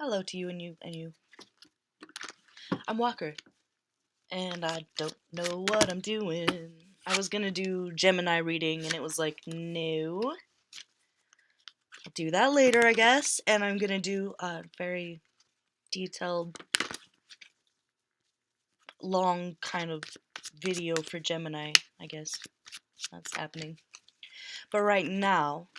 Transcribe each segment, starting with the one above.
Hello to you and you and you. I'm Walker, and I don't know what I'm doing. I was gonna do Gemini reading, and it was like, no. I'll do that later, I guess. And I'm gonna do a very detailed, long kind of video for Gemini, I guess. That's happening. But right now,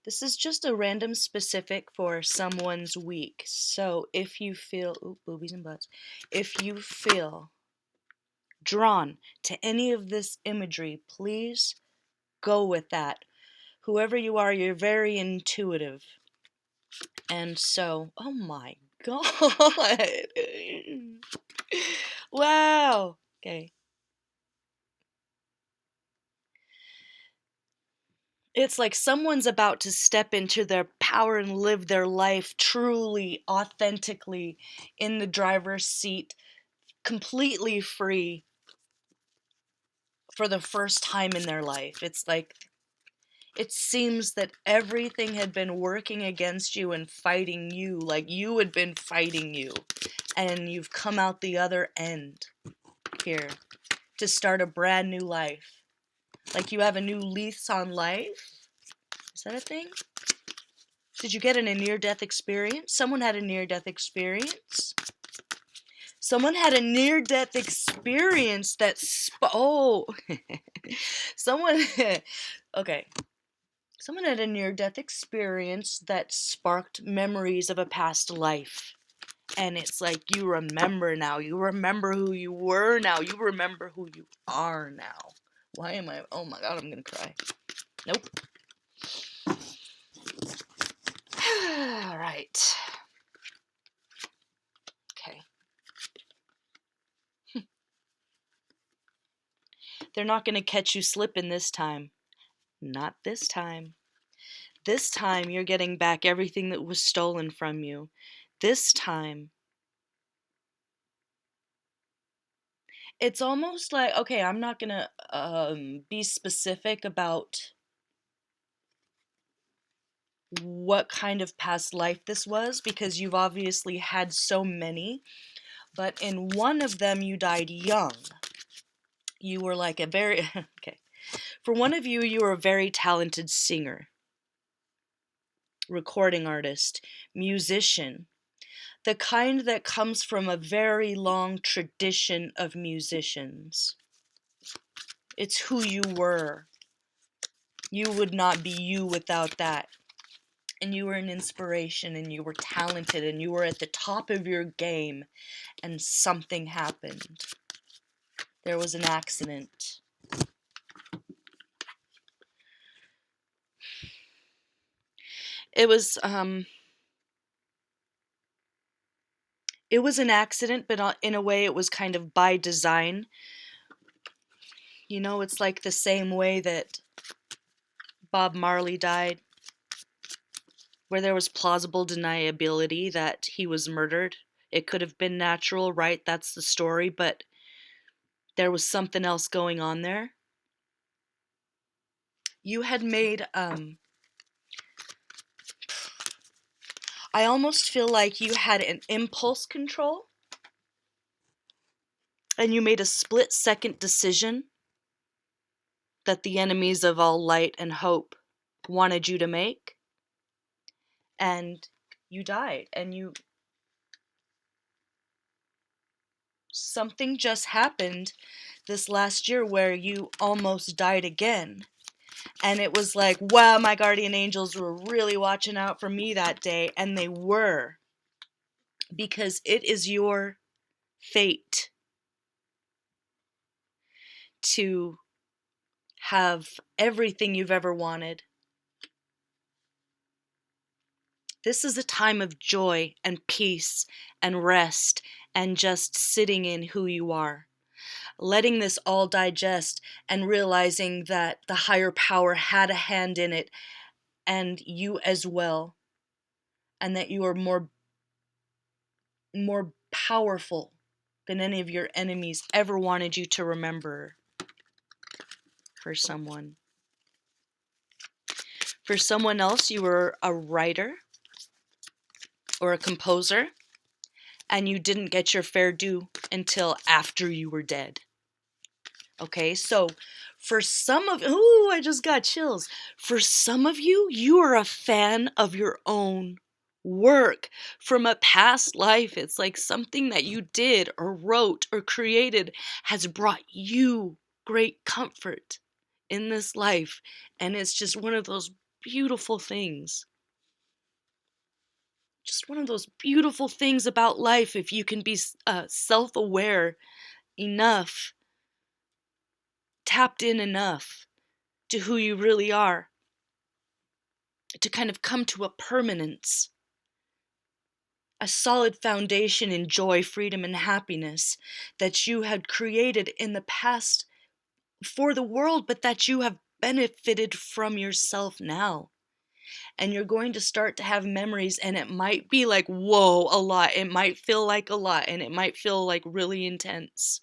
this is just a random specific for someone's week. So if you feel, boobies and butts, if you feel drawn to any of this imagery, please go with that. Whoever you are, you're very intuitive. And so, oh my god. Wow. Okay. It's like someone's about to step into their power and live their life truly, authentically in the driver's seat, completely free for the first time in their life. It's like it seems that everything had been working against you and fighting you, like you had been fighting you, and you've come out the other end here to start a brand new life. Like you have a new lease on life. Is that a thing? Did you get a near-death experience? Someone had a near-death experience. Someone had a near-death experience that someone okay. Someone had a near-death experience that sparked memories of a past life. And it's like you remember now. You remember who you were now. You remember who you are now. Why am I... Oh my god, I'm gonna cry. Nope. Alright. Okay. They're not gonna catch you slipping this time. Not this time. This time you're getting back everything that was stolen from you. This time it's almost like, okay, I'm not gonna be specific about what kind of past life this was because you've obviously had so many, but in one of them you died young. You were like a very okay. For one of you, you were a very talented singer, recording artist, musician, the kind that comes from a very long tradition of musicians. It's who you were. You would not be you without that. And you were an inspiration, and you were talented, and you were at the top of your game, and something happened. There was an accident. It was an accident, but in a way it was kind of by design. You know, it's like the same way that Bob Marley died, where there was plausible deniability that he was murdered. It could have been natural, right? That's the story, but there was something else going on there. You had made, I almost feel like you had an impulse control, and you made a split-second decision that the enemies of all light and hope wanted you to make, and you died, and something just happened this last year where you almost died again. And it was like, wow, my guardian angels were really watching out for me that day. And they were. Because it is your fate to have everything you've ever wanted. This is a time of joy and peace and rest and just sitting in who you are. Letting this all digest and realizing that the higher power had a hand in it and you as well, and that you are more powerful than any of your enemies ever wanted you to remember for someone. For someone else, you were a writer or a composer, and you didn't get your fair due until after you were dead. Okay, so for some of, ooh, I just got chills. For some of you, you are a fan of your own work from a past life. It's like something that you did or wrote or created has brought you great comfort in this life. And it's just one of those beautiful things. Just one of those beautiful things about life if you can be self-aware enough, tapped in enough to who you really are, to kind of come to a permanence, a solid foundation in joy, freedom, and happiness that you had created in the past for the world, but that you have benefited from yourself now. And you're going to start to have memories, and it might be like, whoa, a lot. It might feel like a lot, and it might feel like really intense.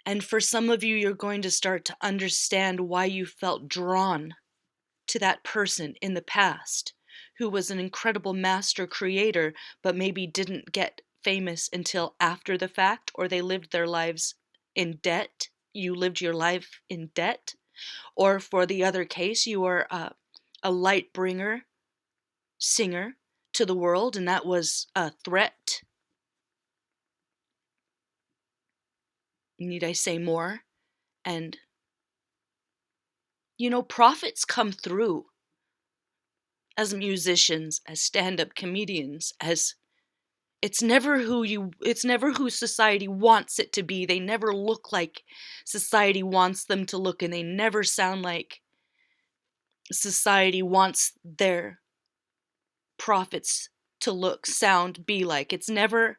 And for some of you, you're going to start to understand why you felt drawn to that person in the past who was an incredible master creator, but maybe didn't get famous until after the fact, or they lived their lives in debt. You lived your life in debt. Or for the other case, you are a light bringer, singer to the world, and that was a threat. Need I say more? And, prophets come through as musicians, as stand-up comedians, as it's never who society wants it to be. They never look like society wants them to look, and they never sound like society wants their prophets to look, sound, be like. It's never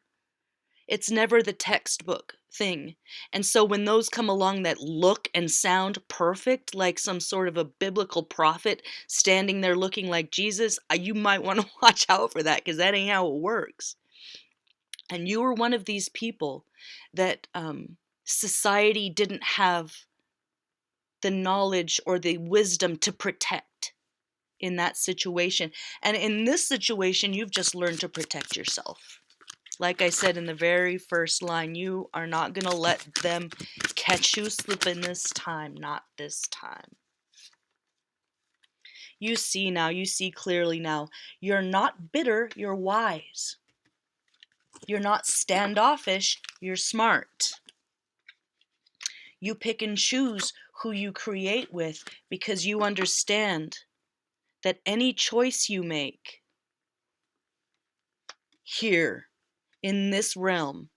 the textbook thing. And so when those come along that look and sound perfect, like some sort of a biblical prophet standing there looking like Jesus, you might want to watch out for that, because that ain't how it works. And you were one of these people that society didn't have the knowledge or the wisdom to protect in that situation. And in this situation, you've just learned to protect yourself. Like I said in the very first line, you are not going to let them catch you slipping this time. Not this time. You see now, you see clearly now. You're not bitter, you're wise. You're not standoffish, you're smart. You pick and choose who you create with because you understand that any choice you make here in this realm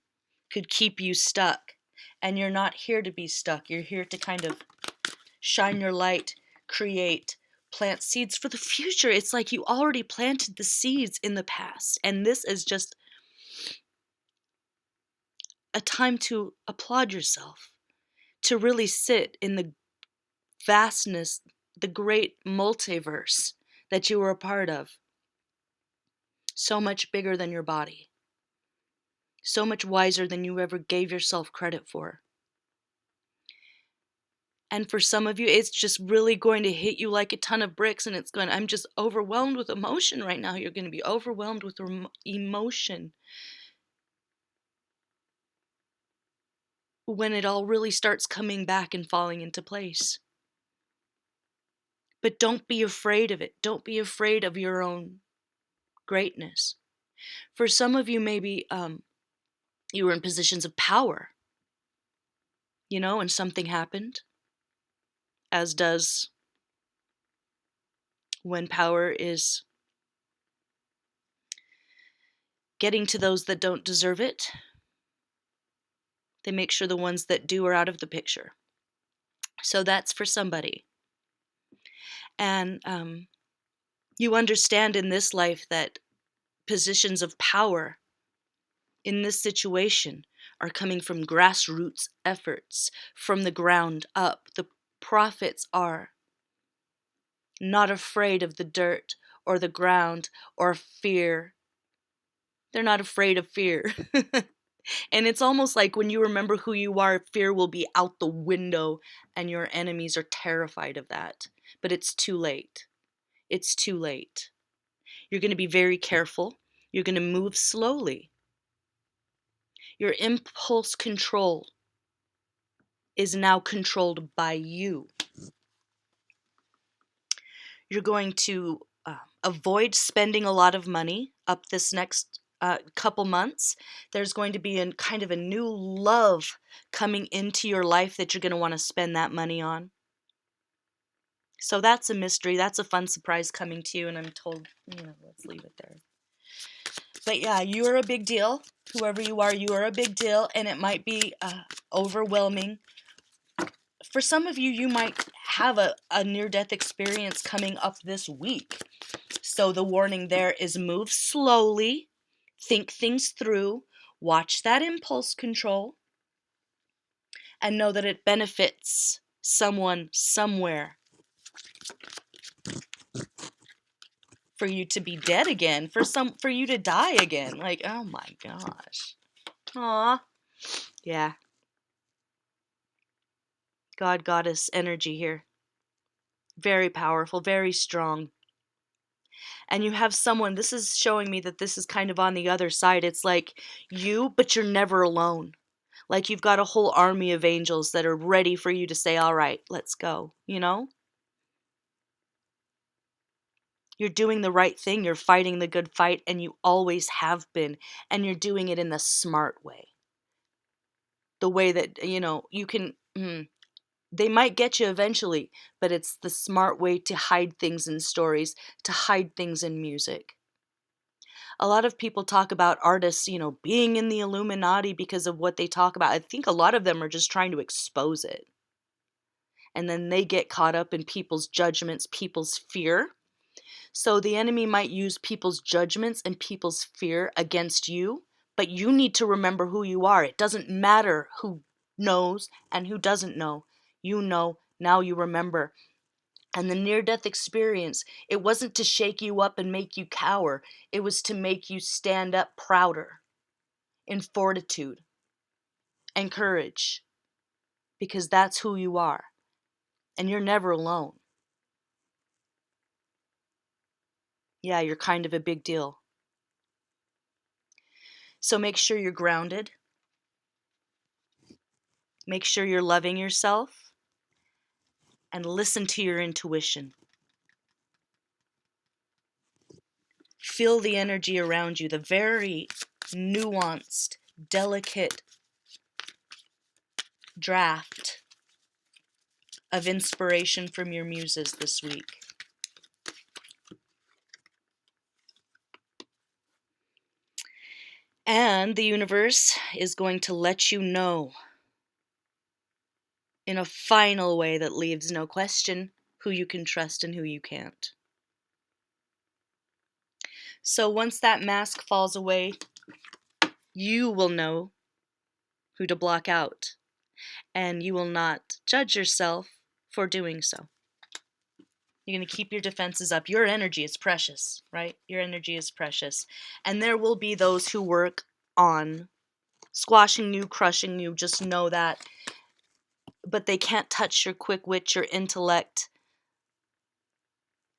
could keep you stuck. And you're not here to be stuck. You're here to kind of shine your light, create, plant seeds for the future. It's like you already planted the seeds in the past. And this is just a time to applaud yourself, to really sit in the vastness, the great multiverse that you were a part of. So much bigger than your body. So much wiser than you ever gave yourself credit for. And for some of you, it's just really going to hit you like a ton of bricks, and I'm just overwhelmed with emotion right now. You're going to be overwhelmed with emotion when it all really starts coming back and falling into place. But don't be afraid of it. Don't be afraid of your own greatness. For some of you, maybe you were in positions of power, and something happened, as does when power is getting to those that don't deserve it. They make sure the ones that do are out of the picture. So that's for somebody. And you understand in this life that positions of power in this situation are coming from grassroots efforts, from the ground up. The prophets are not afraid of the dirt or the ground or fear. They're not afraid of fear. And it's almost like when you remember who you are, fear will be out the window and your enemies are terrified of that. But it's too late. It's too late. You're going to be very careful. You're going to move slowly. Your impulse control is now controlled by you. You're going to avoid spending a lot of money up this next couple months. There's going to be a kind of a new love coming into your life that you're going to want to spend that money on. So that's a mystery. That's a fun surprise coming to you, and I'm told, let's leave it there. But yeah, you are a big deal. Whoever you are a big deal, and it might be overwhelming. For some of you, you might have a near-death experience coming up this week. So the warning there is move slowly, think things through, watch that impulse control, and know that it benefits someone somewhere. For you to be dead again, for you to die again. Like, oh my gosh. Aw. Yeah. God, goddess energy here. Very powerful, very strong. And you have someone, this is showing me that this is kind of on the other side. It's like you, but you're never alone. Like you've got a whole army of angels that are ready for you to say, all right, let's go, You're doing the right thing. You're fighting the good fight, and you always have been. And you're doing it in the smart way. The way that, you can, they might get you eventually, but it's the smart way to hide things in stories, to hide things in music. A lot of people talk about artists, being in the Illuminati because of what they talk about. I think a lot of them are just trying to expose it. And then they get caught up in people's judgments, people's fear. So the enemy might use people's judgments and people's fear against you, but you need to remember who you are. It doesn't matter who knows and who doesn't know. You know, now you remember. And the near-death experience, it wasn't to shake you up and make you cower. It was to make you stand up prouder, in fortitude and courage, because that's who you are. And you're never alone. Yeah, you're kind of a big deal. So make sure you're grounded. Make sure you're loving yourself. And listen to your intuition. Feel the energy around you, the very nuanced, delicate draft of inspiration from your muses this week. And the universe is going to let you know in a final way that leaves no question who you can trust and who you can't. So once that mask falls away, you will know who to block out, and you will not judge yourself for doing so. You're going to keep your defenses up. Your energy is precious, right? Your energy is precious. And there will be those who work on squashing you, crushing you. Just know that. But they can't touch your quick wit, your intellect.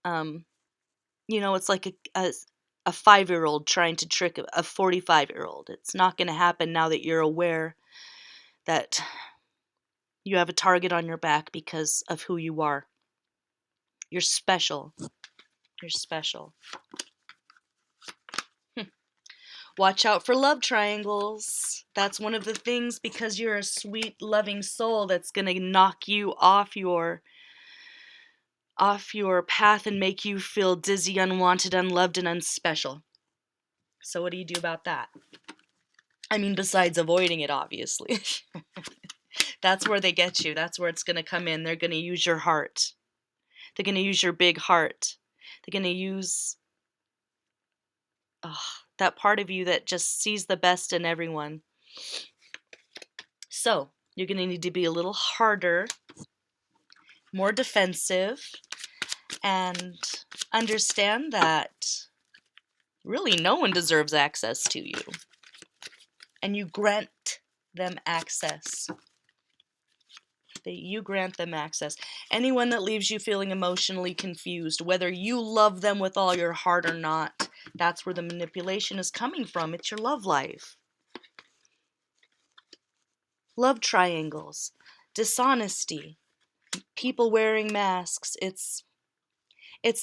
It's like a 5-year-old trying to trick a 45-year-old. It's not going to happen now that you're aware that you have a target on your back because of who you are. You're special. You're special. Watch out for love triangles. That's one of the things, because you're a sweet, loving soul, that's going to knock you off your path and make you feel dizzy, unwanted, unloved, and unspecial. So what do you do about that? I mean, besides avoiding it, obviously. That's where they get you. That's where it's going to come in. They're going to use your heart. They're going to use your big heart. They're going to use that part of you that just sees the best in everyone. So, you're going to need to be a little harder, more defensive, and understand that really no one deserves access to you. and you grant them access. That you grant them access. Anyone that leaves you feeling emotionally confused, whether you love them with all your heart or not, that's where the manipulation is coming from. It's your love life. Love triangles, dishonesty, people wearing masks. It's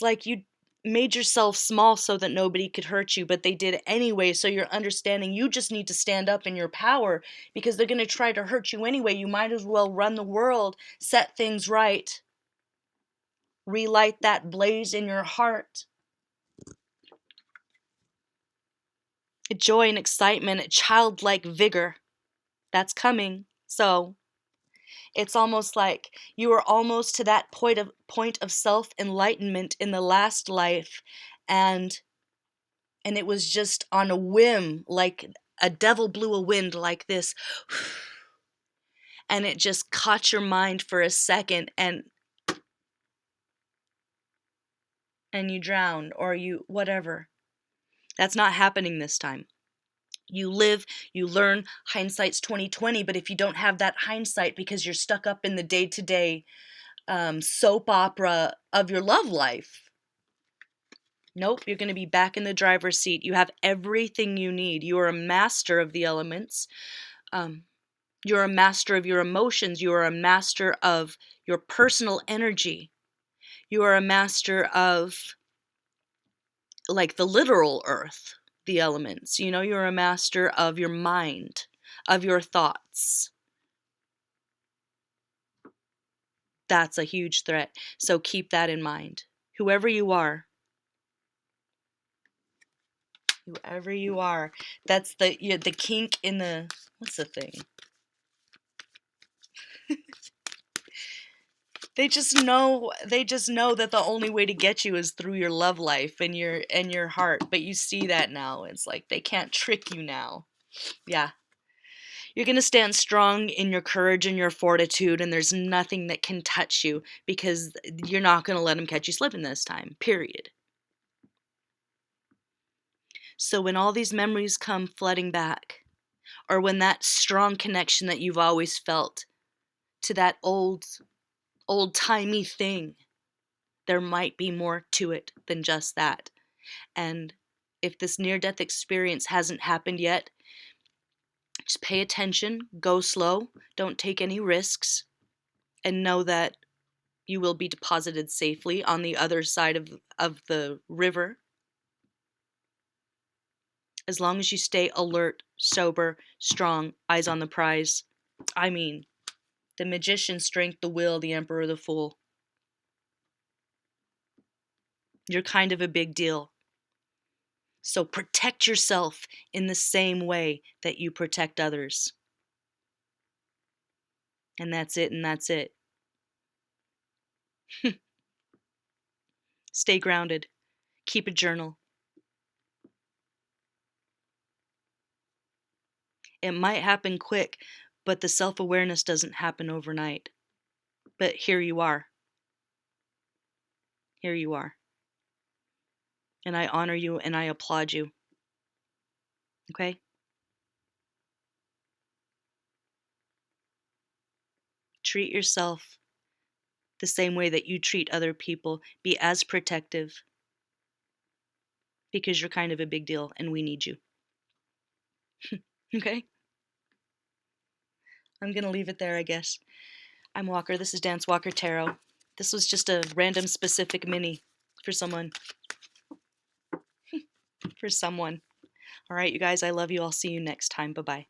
like you made yourself small so that nobody could hurt you, but they did anyway. So you're understanding you just need to stand up in your power because they're going to try to hurt you anyway. You might as well run the world, set things right, relight that blaze in your heart. Joy and excitement, childlike vigor. That's coming. So it's almost like you were almost to that point of self-enlightenment in the last life, and it was just on a whim, like a devil blew a wind like this, and it just caught your mind for a second, and you drowned, or you whatever. That's not happening this time. You live, you learn, hindsight's 2020, but if you don't have that hindsight because you're stuck up in the day-to-day soap opera of your love life, nope, you're going to be back in the driver's seat. You have everything you need. You are a master of the elements. You're a master of your emotions. You are a master of your personal energy. You are a master of, like, the literal earth, the elements. You know, you're a master of your mind, of your thoughts. That's a huge threat. So keep that in mind. Whoever you are, that's the kink in the, what's the thing? They just know that the only way to get you is through your love life and your heart. But you see that now. It's like they can't trick you now. Yeah. You're going to stand strong in your courage and your fortitude, and there's nothing that can touch you because you're not going to let them catch you slipping this time. Period. So when all these memories come flooding back, or when that strong connection that you've always felt to that old-timey thing, there might be more to it than just that. And if this near-death experience hasn't happened yet, just pay attention, go slow, don't take any risks, and know that you will be deposited safely on the other side of the river. As long as you stay alert, sober, strong, eyes on the prize. I mean, the magician's strength, the will, the emperor, the fool. You're kind of a big deal. So protect yourself in the same way that you protect others. And that's it, and that's it. Stay grounded. Keep a journal. It might happen quick, but the self-awareness doesn't happen overnight. But here you are. Here you are. And I honor you and I applaud you. Okay? Treat yourself the same way that you treat other people. Be as protective. Because you're kind of a big deal and we need you. Okay? I'm going to leave it there, I guess. I'm Walker. This is Dance Walker Tarot. This was just a random specific mini for someone. For someone. All right, you guys, I love you. I'll see you next time. Bye-bye.